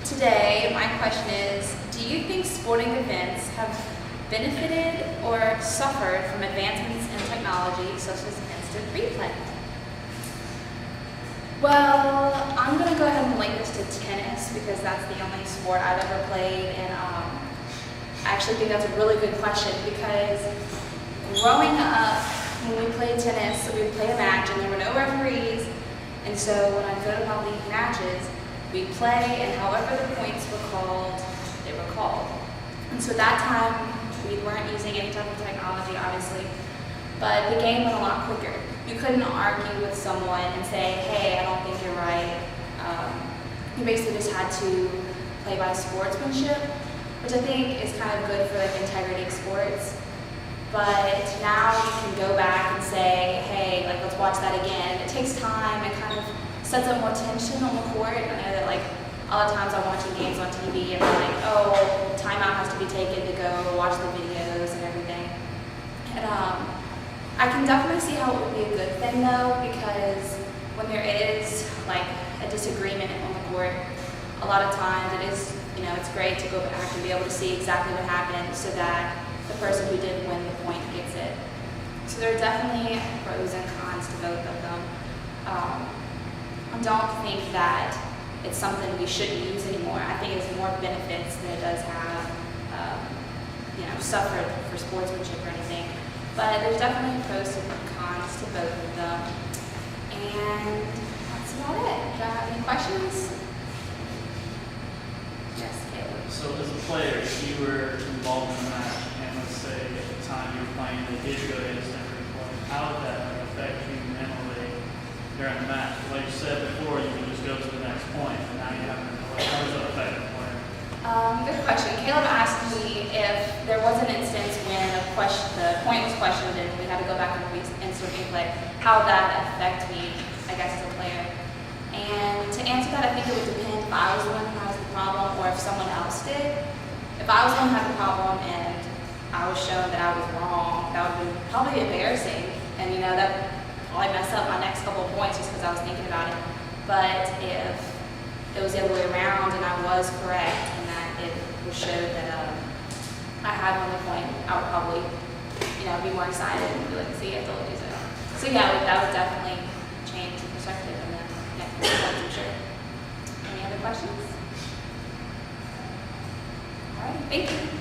Today, my question is, do you think sporting events have benefited or suffered from advancements in technology such as instant replay? Well, I'm going to go ahead and link this to tennis because that's the only sport I've ever played, and I actually think that's a really good question because growing up, when we played tennis, we would play a match and there were no referees, and so when I'd go to my league matches, we'd play, and however the points were called, they were called. And so at that time, we weren't using any type of technology, obviously, but the game went a lot quicker. You couldn't argue with someone and say, hey, I don't think you're right. You basically just had to play by sportsmanship, which I think is kind of good for like integrity of sports. But now you can go back and say, hey, like let's watch that again. It takes time, it kind of sets up more tension on the court. I know that like a lot of times I'm watching games on TV and I'm like, oh, timeout has to be taken to go watch the videos and everything. And I can definitely see how it would be a good thing though, because when there is like a disagreement on the court, a lot of times it is, it's great to go back and be able to see exactly what happened so that the person who did win the point gets it. So there are definitely pros and cons to both of them. I don't think that it's something we should use anymore. I think it's more benefits than it does have, suffered for sportsmanship or anything. But there's definitely pros and cons to both of them. And that's about it. Do I have any questions? Yes, Caleb. So as a player, if you were involved in a match, and let's say at the time you were playing, they did go instant replay, how would that affect you mentally during the match? Like you said before, you can just go to the next point, and now you have to delay. How does that affect the player? Good question. Caleb asked me if there was an instance when the point was questioned and we had to go back and instant replay, how would that affect me, I guess, as a player. And to answer that, I think it would depend if I was the one who has the problem or if someone else did. If I was the one who had the problem and I was shown that I was wrong, that would be probably embarrassing. And that probably mess up my next couple of points just because I was thinking about it. But if it was the other way around and I was correct and that it was showed that I had won the point, I would probably, be more excited and be like, see, I told you so. So yeah, that would definitely change the perspective and then next points, I'm sure. Any other questions? All right, thank you.